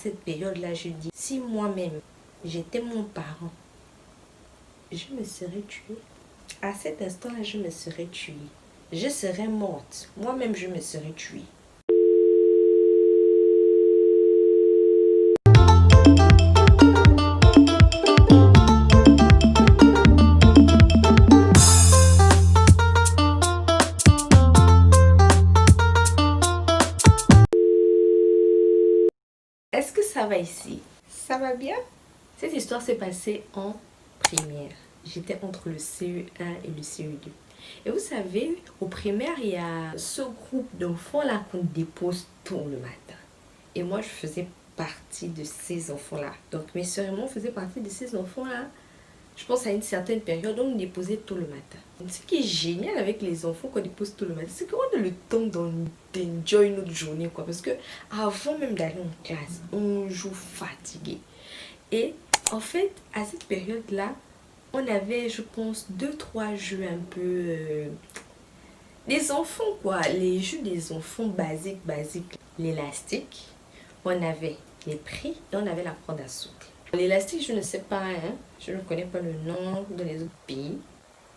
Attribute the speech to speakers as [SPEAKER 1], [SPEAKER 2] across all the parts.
[SPEAKER 1] cette période-là, je dis, si moi-même, j'étais mon parent, je me serais tuée. À cet instant-là, je me serais tuée. Je serais morte. Moi-même, je me serais tuée. Est-ce que ça va ici? Ça va bien? Cette histoire s'est passée en primaire. J'étais entre le CE1 et le CE2. Et vous savez, au primaire, il y a ce groupe d'enfants-là qu'on dépose tôt le matin. Et moi, je faisais partie de ces enfants-là. Donc, mes soeurs et moi, on faisait partie de ces enfants-là. Je pense à une certaine période, on nous déposait tôt le matin. Ce qui est génial avec les enfants qu'on dépose tôt le matin, c'est qu'on a le temps d'enjoy notre journée, quoi. Parce que avant même d'aller en classe, on joue fatigué. Et en fait, à cette période-là, on avait, je pense, 2-3 jeux un peu... des enfants, quoi. Les jeux des enfants basiques. L'élastique, on avait les prix et on avait la corde à sauter. L'élastique, je ne sais pas, hein. Je ne connais pas le nom dans les autres pays.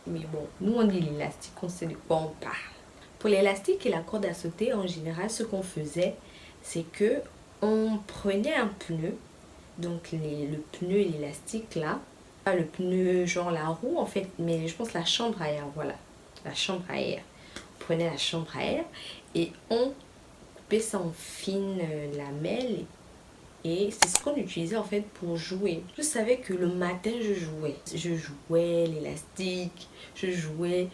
[SPEAKER 1] Mais bon, nous on dit l'élastique, on sait de quoi on parle. Pour l'élastique et la corde à sauter, en général, ce qu'on faisait, c'est que on prenait un pneu. Donc le pneu et l'élastique là. Pas le pneu, genre la roue en fait, mais je pense la chambre à air, voilà. La chambre à air. On prenait la chambre à air et on coupait ça en fines lamelles. Et c'est ce qu'on utilisait en fait pour jouer. Je savais que le matin je jouais. Je jouais l'élastique, je jouais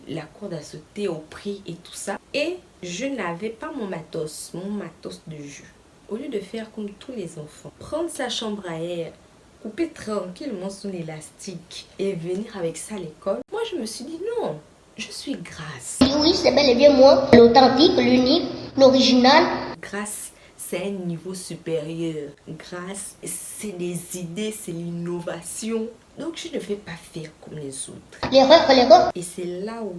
[SPEAKER 1] la corde à sauter au prix et tout ça. Et je n'avais pas mon matos de jeu. Au lieu de faire comme tous les enfants, prendre sa chambre à air, couper tranquillement son élastique et venir avec ça à l'école, moi je me suis dit non, je suis Grâce.
[SPEAKER 2] Oui, c'est bel et bien moi, l'authentique, l'unique, l'original.
[SPEAKER 1] Grâce, c'est un niveau supérieur. Grâce, c'est des idées, c'est l'innovation. Donc je ne vais pas faire comme les autres.
[SPEAKER 2] L'erreur.
[SPEAKER 1] Et c'est là où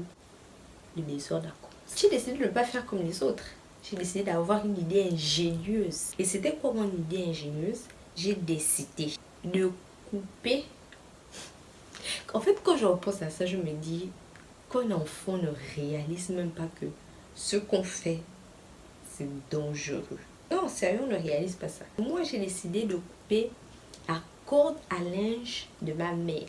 [SPEAKER 1] le désordre a commencé. J'ai décidé de ne pas faire comme les autres. J'ai décidé d'avoir une idée ingénieuse. Et c'était quoi mon idée ingénieuse? J'ai décidé de couper. En fait, quand je repense à ça, je me dis qu'un enfant ne réalise même pas que ce qu'on fait, c'est dangereux. Non, sérieux, on ne réalise pas ça. Moi, j'ai décidé de couper la corde à linge de ma mère.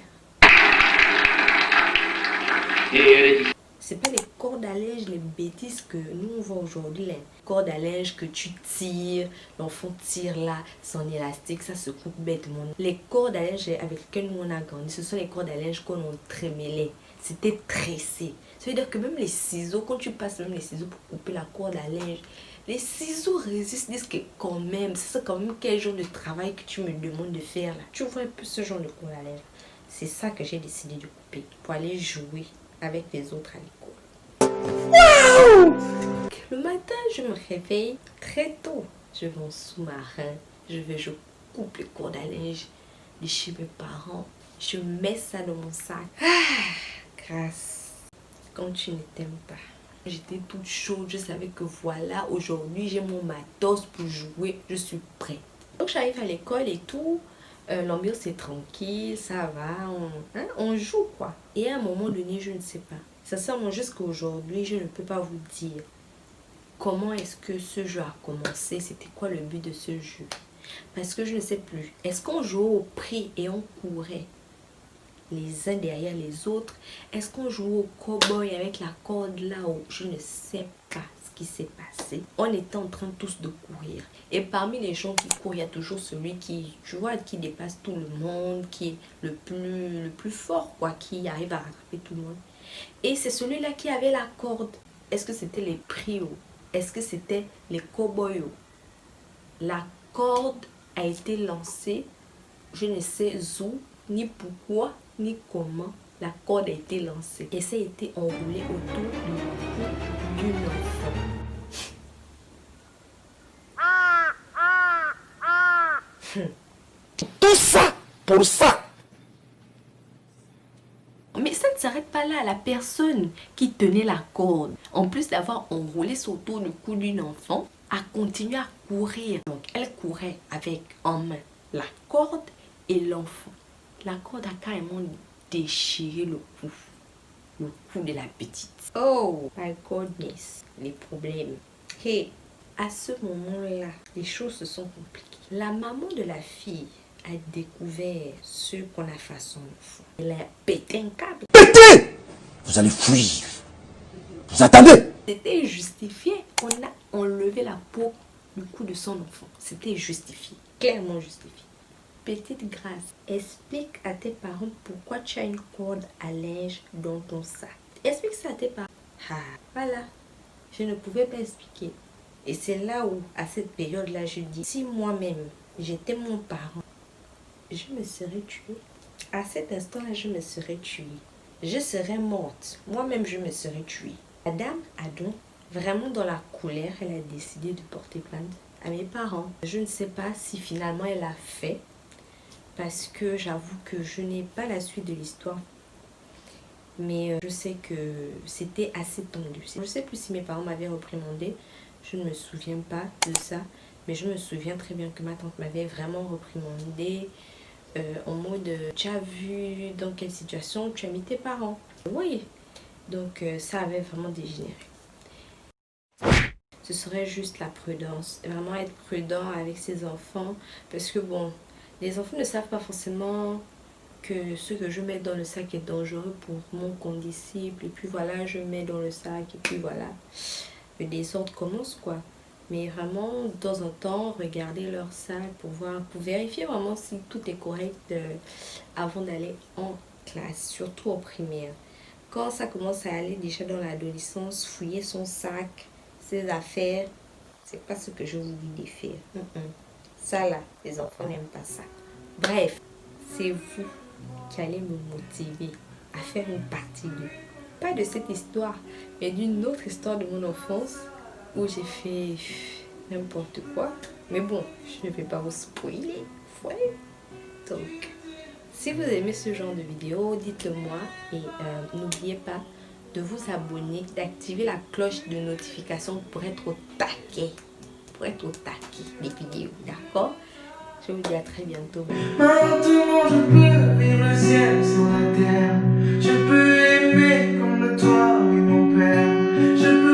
[SPEAKER 1] C'est pas les cordes à linge, les bêtises que nous on voit aujourd'hui. Les cordes à linge que tu tires, l'enfant tire là, son élastique, ça se coupe bêtement. Les cordes à linge avec lesquelles nous on a grandi, ce sont les cordes à linge qu'on trémêlait. C'était tressé. Ça veut dire que même les ciseaux, quand tu passes même les ciseaux pour couper la corde à linge, les ciseaux résistent, disent que quand même, c'est quand même quel genre de travail que tu me demandes de faire là. Tu vois un peu ce genre de corde à linge. C'est ça que j'ai décidé de couper pour aller jouer avec les autres à l'école. Wow! Le matin, je me réveille très tôt. Je vais en sous-marin. Je coupe les cordes à linge de chez mes parents. Je mets ça dans mon sac. Grâce. Quand tu ne t'aimes pas. J'étais toute chaude. Je savais que voilà, aujourd'hui, j'ai mon matos pour jouer. Je suis prête. Donc, j'arrive à l'école et tout. L'ambiance est tranquille, ça va, on joue quoi. Et à un moment donné, je ne sais pas. Sincèrement, jusqu'à aujourd'hui, je ne peux pas vous dire comment est-ce que ce jeu a commencé, c'était quoi le but de ce jeu. Parce que je ne sais plus. Est-ce qu'on jouait au prix et on courait les uns derrière les autres? Est-ce qu'on jouait au cow-boy avec la corde là-haut? Je ne sais pas ce qui s'est passé. On était en train tous de courir. Et parmi les gens qui courent, il y a toujours celui qui, tu vois, qui dépasse tout le monde, qui est le plus fort, quoi, qui arrive à rattraper tout le monde. Et c'est celui-là qui avait la corde. Est-ce que c'était les prix? Est-ce que c'était les cow-boys? La corde a été lancée, je ne sais où, ni pourquoi, ni comment. La corde a été lancée. Et ça a été enroulé autour du cou d'une enfant.
[SPEAKER 3] Tout ça pour ça.
[SPEAKER 1] Mais ça ne s'arrête pas là. La personne qui tenait la corde, en plus d'avoir enroulé autour du cou d'une enfant, a continué à courir. Donc, elle Elle courait avec en main la corde et l'enfant. La corde a carrément déchiré le cou de la petite. Oh my goodness, les problèmes. Hey, à ce moment-là, les choses se sont compliquées. La maman de la fille a découvert ce qu'on a fait à son enfant. Elle a pété un câble.
[SPEAKER 3] Pétez! Vous allez fuir. Vous attendez?
[SPEAKER 1] C'était justifié. On a enlevé la peau du cou de son enfant. C'était justifié. Clairement justifié. Petite grâce, explique à tes parents pourquoi tu as une corde à linge dans ton sac. Explique ça à tes parents. Ah, voilà. Je ne pouvais pas expliquer. Et c'est là où, à cette période-là, je dis, si moi-même, j'étais mon parent, je me serais tuée. À cet instant-là, je me serais tuée. Je serais morte. Moi-même, je me serais tuée. La dame a donc, vraiment dans la colère, elle a décidé de porter plainte à mes parents. Je ne sais pas si finalement elle a fait, parce que j'avoue que je n'ai pas la suite de l'histoire. Mais je sais que c'était assez tendu. Je ne sais plus si mes parents m'avaient reprimandé. Je ne me souviens pas de ça. Mais je me souviens très bien que ma tante m'avait vraiment reprimandé. En mode, tu as vu dans quelle situation tu as mis tes parents. Oui. Donc ça avait vraiment dégénéré. Ce serait juste la prudence. Vraiment être prudent avec ses enfants. Parce que bon, les enfants ne savent pas forcément que ce que je mets dans le sac est dangereux pour mon condisciple. Et puis voilà, je mets dans le sac. Et puis voilà, le désordre commence quoi. Mais vraiment, de temps en temps, regarder leur sac pour voir, pour vérifier vraiment si tout est correct avant d'aller en classe, surtout en primaire. Quand ça commence à aller déjà dans l'adolescence, fouiller son sac, ses affaires, c'est pas ce que je vous dis de faire. Ça là, les enfants n'aiment pas ça. Bref, c'est vous qui allez me motiver à faire une partie de, pas de cette histoire, mais d'une autre histoire de mon enfance où j'ai fait n'importe quoi. Mais bon, je ne vais pas vous spoiler. Ouais. Donc, si vous aimez ce genre de vidéo, dites-le moi et n'oubliez pas de vous abonner, d'activer la cloche de notification pour être au taquet. Pour être au taquet des vidéos, d'accord? Je vous dis à très bientôt.
[SPEAKER 4] Maintenant je peux vivre le ciel sur la terre. Je peux